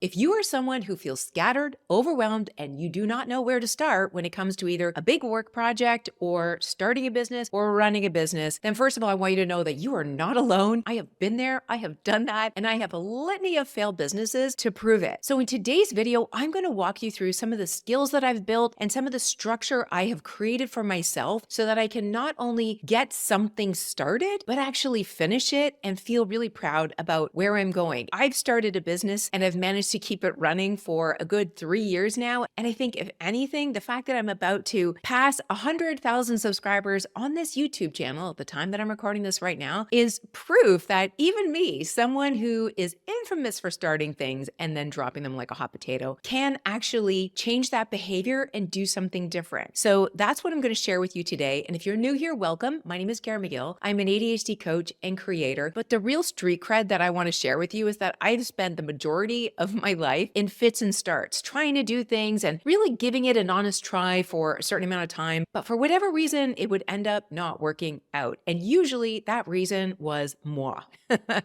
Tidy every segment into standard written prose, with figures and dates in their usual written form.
If you are someone who feels scattered, overwhelmed, and you do not know where to start when it comes to either a big work project or starting a business or running a business, then first of all, I want you to know that you are not alone. I have been there, I have done that, and I have a litany of failed businesses to prove it. So in today's video, I'm going to walk you through some of the skills that I've built and some of the structure I have created for myself so that I can not only get something started, but actually finish it and feel really proud about where I'm going. I've started a business and I've managed to keep it running for a good 3 years now. And I think if anything, the fact that I'm about to pass 100,000 subscribers on this YouTube channel at the time that I'm recording this right now is proof that even me, someone who is infamous for starting things and then dropping them like a hot potato, can actually change that behavior and do something different. So that's what I'm going to share with you today. And if you're new here, welcome. My name is Kara McGill. I'm an ADHD coach and creator. But the real street cred that I want to share with you is that I've spent the majority of my life in fits and starts, trying to do things and really giving it an honest try for a certain amount of time. But for whatever reason, it would end up not working out. And usually that reason was moi.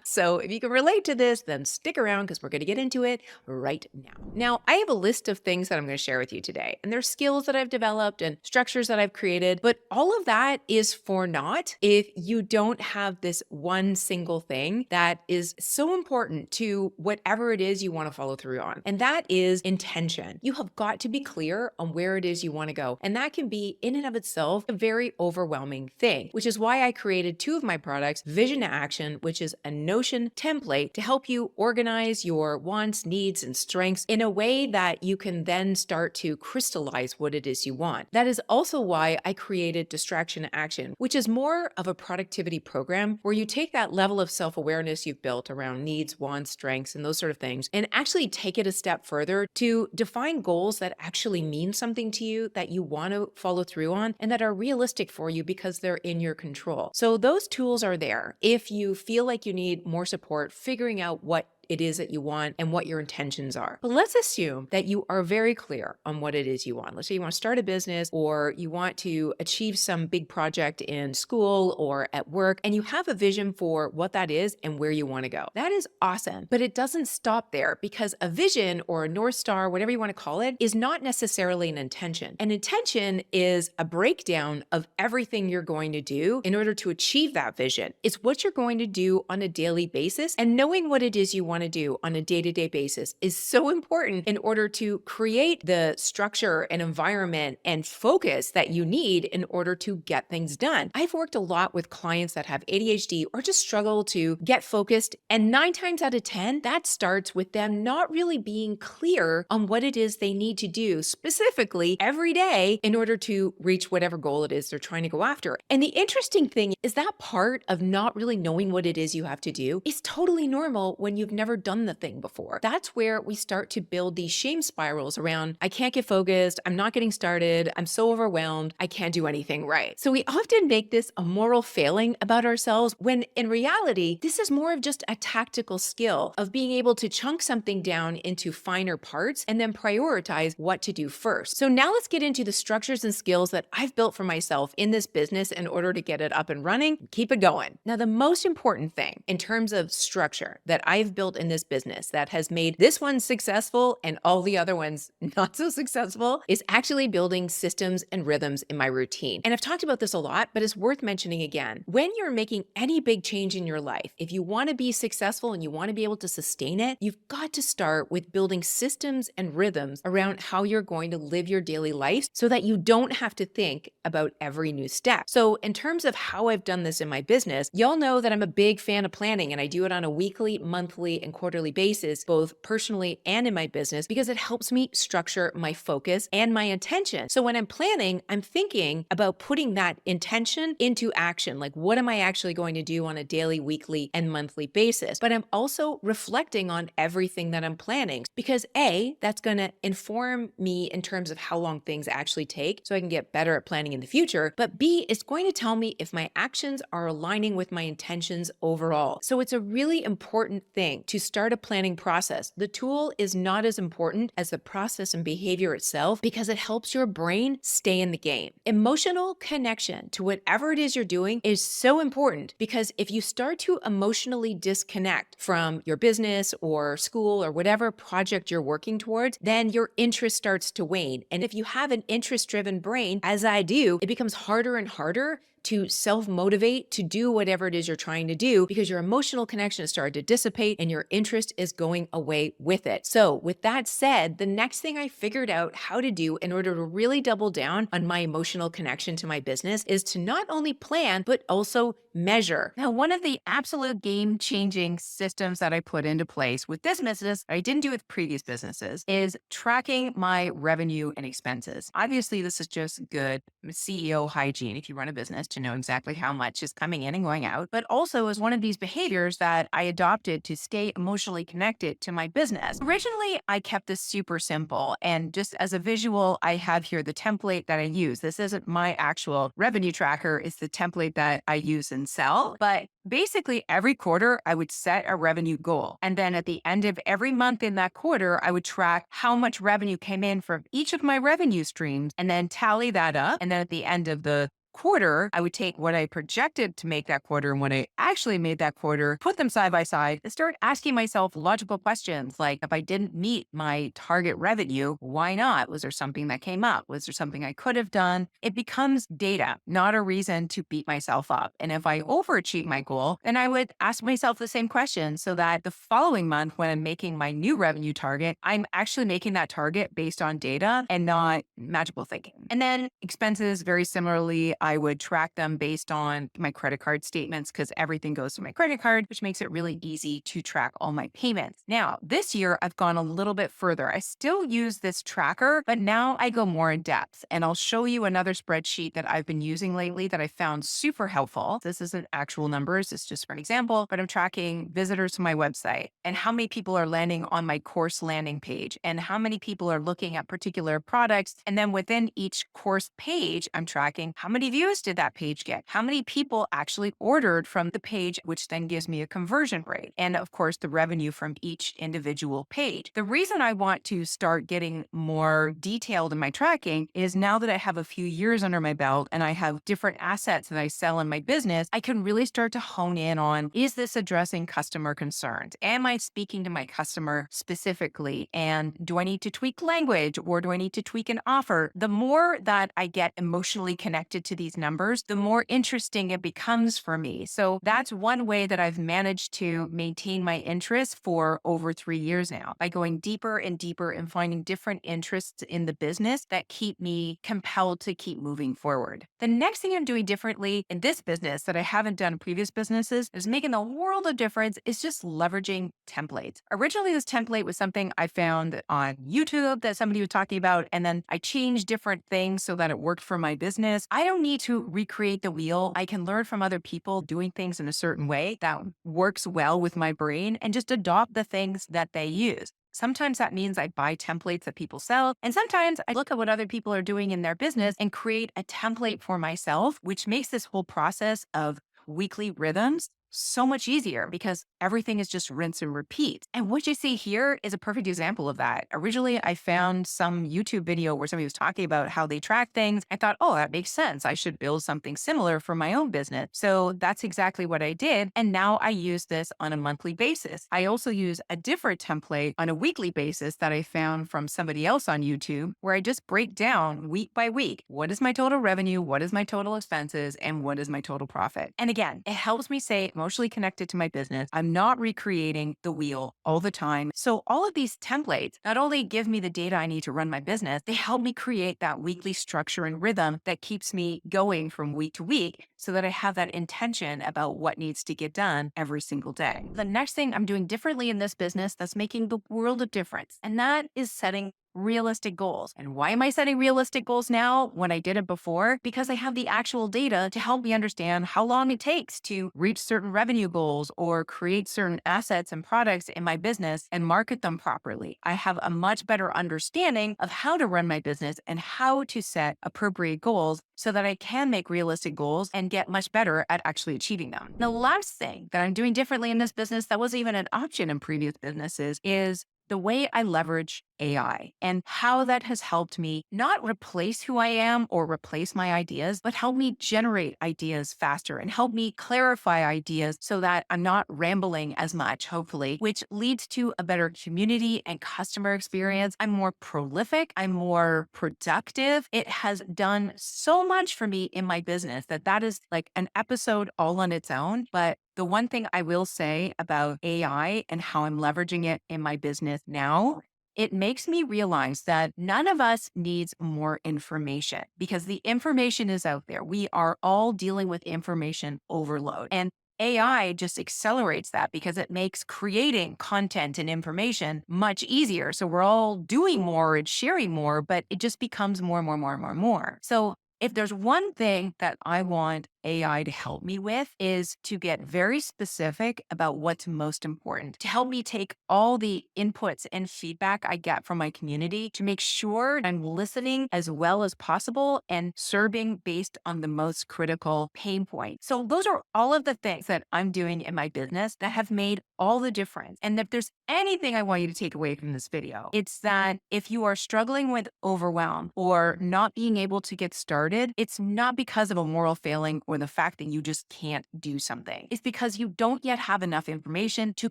So if you can relate to this, then stick around because we're going to get into it right now. Now, I have a list of things that I'm going to share with you today, and there's skills that I've developed and structures that I've created, but all of that is for naught if you don't have this one single thing that is so important to whatever it is you want to follow through on. And that is intention. You have got to be clear on where it is you want to go. And that can be in and of itself a very overwhelming thing, which is why I created two of my products, Vision to Action, which is a Notion template to help you organize your wants, needs, and strengths in a way that you can then start to crystallize what it is you want. That is also why I created Distraction Action, which is more of a productivity program where you take that level of self-awareness you've built around needs, wants, strengths, and those sort of things, and actually take it a step further to define goals that actually mean something to you, that you want to follow through on, and that are realistic for you because they're in your control. So those tools are there. If you feel like you need more support figuring out what it is that you want and what your intentions are. But let's assume that you are very clear on what it is you want. Let's say you want to start a business or you want to achieve some big project in school or at work, and you have a vision for what that is and where you want to go. That is awesome, but it doesn't stop there because a vision or a North Star, whatever you want to call it, is not necessarily an intention. An intention is a breakdown of everything you're going to do in order to achieve that vision. It's what you're going to do on a daily basis, and knowing what it is you want to do on a day-to-day basis is so important in order to create the structure and environment and focus that you need in order to get things done. I've worked a lot with clients that have ADHD or just struggle to get focused, and 9 times out of 10, that starts with them not really being clear on what it is they need to do specifically every day in order to reach whatever goal it is they're trying to go after. And the interesting thing is that part of not really knowing what it is you have to do is totally normal when you've never done the thing before. That's where we start to build these shame spirals around, I can't get focused, I'm not getting started, I'm so overwhelmed, I can't do anything right. So we often make this a moral failing about ourselves when in reality, this is more of just a tactical skill of being able to chunk something down into finer parts and then prioritize what to do first. So now let's get into the structures and skills that I've built for myself in this business in order to get it up and running, keep it going. Now, the most important thing in terms of structure that I've built in this business that has made this one successful and all the other ones not so successful is actually building systems and rhythms in my routine. And I've talked about this a lot, but it's worth mentioning again. When you're making any big change in your life, if you want to be successful and you want to be able to sustain it, you've got to start with building systems and rhythms around how you're going to live your daily life so that you don't have to think about every new step. So in terms of how I've done this in my business, y'all know that I'm a big fan of planning and I do it on a weekly, monthly, and quarterly basis, both personally and in my business, because it helps me structure my focus and my intention. So when I'm planning, I'm thinking about putting that intention into action. Like, what am I actually going to do on a daily, weekly, and monthly basis? But I'm also reflecting on everything that I'm planning because A, that's going to inform me in terms of how long things actually take so I can get better at planning in the future. But B, it's going to tell me if my actions are aligning with my intentions overall. So it's a really important thing to start a planning process. The tool is not as important as the process and behavior itself because it helps your brain stay in the game. Emotional connection to whatever it is you're doing is so important because if you start to emotionally disconnect from your business or school or whatever project you're working towards, then your interest starts to wane. And if you have an interest-driven brain, as I do, it becomes harder and harder to self-motivate to do whatever it is you're trying to do because your emotional connection has started to dissipate and your interest is going away with it. So with that said, the next thing I figured out how to do in order to really double down on my emotional connection to my business is to not only plan, but also measure. Now, one of the absolute game changing systems that I put into place with this business, I didn't do with previous businesses, is tracking my revenue and expenses. Obviously, this is just good CEO hygiene if you run a business to know exactly how much is coming in and going out, but also is one of these behaviors that I adopted to stay emotionally connected to my business. Originally, I kept this super simple. And just as a visual, I have here the template that I use. This isn't my actual revenue tracker, it's the template that I use in Sell. But basically, every quarter, I would set a revenue goal. And then at the end of every month in that quarter, I would track how much revenue came in from each of my revenue streams and then tally that up. And then at the end of the quarter, I would take what I projected to make that quarter and what I actually made that quarter, put them side by side, and start asking myself logical questions like, if I didn't meet my target revenue, why not? Was there something that came up? Was there something I could have done? It becomes data, not a reason to beat myself up. And if I overachieve my goal, then I would ask myself the same question so that the following month, when I'm making my new revenue target, I'm actually making that target based on data and not magical thinking. And then expenses, very similarly, I would track them based on my credit card statements because everything goes to my credit card, which makes it really easy to track all my payments. Now, this year, I've gone a little bit further. I still use this tracker, but now I go more in depth. And I'll show you another spreadsheet that I've been using lately that I found super helpful. This isn't actual numbers, it's just for an example, but I'm tracking visitors to my website and how many people are landing on my course landing page and how many people are looking at particular products. And then within each course page, I'm tracking how many views did that page get? How many people actually ordered from the page, which then gives me a conversion rate? And of course, the revenue from each individual page. The reason I want to start getting more detailed in my tracking is now that I have a few years under my belt and I have different assets that I sell in my business, I can really start to hone in on, is this addressing customer concerns? Am I speaking to my customer specifically? And do I need to tweak language or do I need to tweak an offer? The more that I get emotionally connected to these numbers, the more interesting it becomes for me. So that's one way that I've managed to maintain my interest for over 3 years now by going deeper and deeper and finding different interests in the business that keep me compelled to keep moving forward. The next thing I'm doing differently in this business that I haven't done in previous businesses is making a world of difference is just leveraging templates. Originally, this template was something I found on YouTube that somebody was talking about, and then I changed different things so that it worked for my business. I don't need to recreate the wheel. I can learn from other people doing things in a certain way that works well with my brain and just adopt the things that they use. Sometimes that means I buy templates that people sell. And sometimes I look at what other people are doing in their business and create a template for myself, which makes this whole process of weekly rhythms so much easier because everything is just rinse and repeat. And what you see here is a perfect example of that. Originally, I found some YouTube video where somebody was talking about how they track things. I thought, oh, that makes sense. I should build something similar for my own business. So that's exactly what I did. And now I use this on a monthly basis. I also use a different template on a weekly basis that I found from somebody else on YouTube, where I just break down week by week. What is my total revenue? What is my total expenses? And what is my total profit? And again, it helps me stay emotionally connected to my business. I'm not recreating the wheel all the time. So all of these templates not only give me the data I need to run my business, they help me create that weekly structure and rhythm that keeps me going from week to week so that I have that intention about what needs to get done every single day. The next thing I'm doing differently in this business that's making the world of difference, and that is setting realistic goals. And why am I setting realistic goals now when I did it before? Because I have the actual data to help me understand how long it takes to reach certain revenue goals or create certain assets and products in my business and market them properly. I have a much better understanding of how to run my business and how to set appropriate goals so that I can make realistic goals and get much better at actually achieving them. The last thing that I'm doing differently in this business that wasn't even an option in previous businesses is the way I leverage AI and how that has helped me not replace who I am or replace my ideas, but help me generate ideas faster and help me clarify ideas so that I'm not rambling as much, hopefully, which leads to a better community and customer experience. I'm more prolific. I'm more productive. It has done so much for me in my business that is like an episode all on its own. But the one thing I will say about AI and how I'm leveraging it in my business now, it makes me realize that none of us needs more information because the information is out there. We are all dealing with information overload. And AI just accelerates that because it makes creating content and information much easier. So we're all doing more and sharing more, but it just becomes more and more and more and more and more. So if there's one thing that I want AI to help me with is to get very specific about what's most important, to help me take all the inputs and feedback I get from my community to make sure I'm listening as well as possible and serving based on the most critical pain point. So those are all of the things that I'm doing in my business that have made all the difference. And if there's anything I want you to take away from this video, it's that if you are struggling with overwhelm or not being able to get started, it's not because of a moral failing or the fact that you just can't do something. It's because you don't yet have enough information to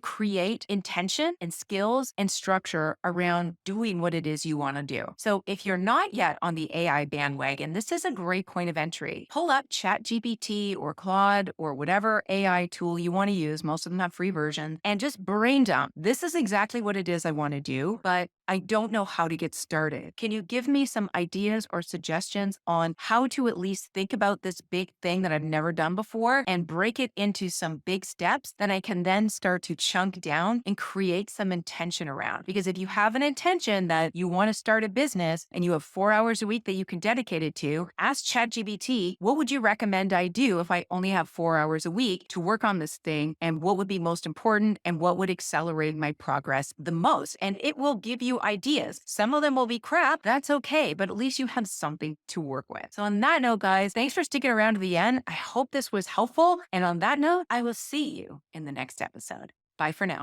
create intention and skills and structure around doing what it is you want to do. So if you're not yet on the AI bandwagon, this is a great point of entry. Pull up ChatGPT or Claude or whatever AI tool you want to use. Most of them have free versions and just brain dump. This is exactly what it is I want to do, but I don't know how to get started. Can you give me some ideas or suggestions on how to at least think about this big thing that I've never done before and break it into some big steps that I can then start to chunk down and create some intention around? Because if you have an intention that you want to start a business and you have 4 hours a week that you can dedicate it to, ask ChatGPT, what would you recommend I do if I only have 4 hours a week to work on this thing? And what would be most important and what would accelerate my progress the most? And it will give you ideas. Some of them will be crap. That's okay. But at least you have something to work with. So on that note, guys, thanks for sticking around to the end. I hope this was helpful. And on that note, I will see you in the next episode. Bye for now.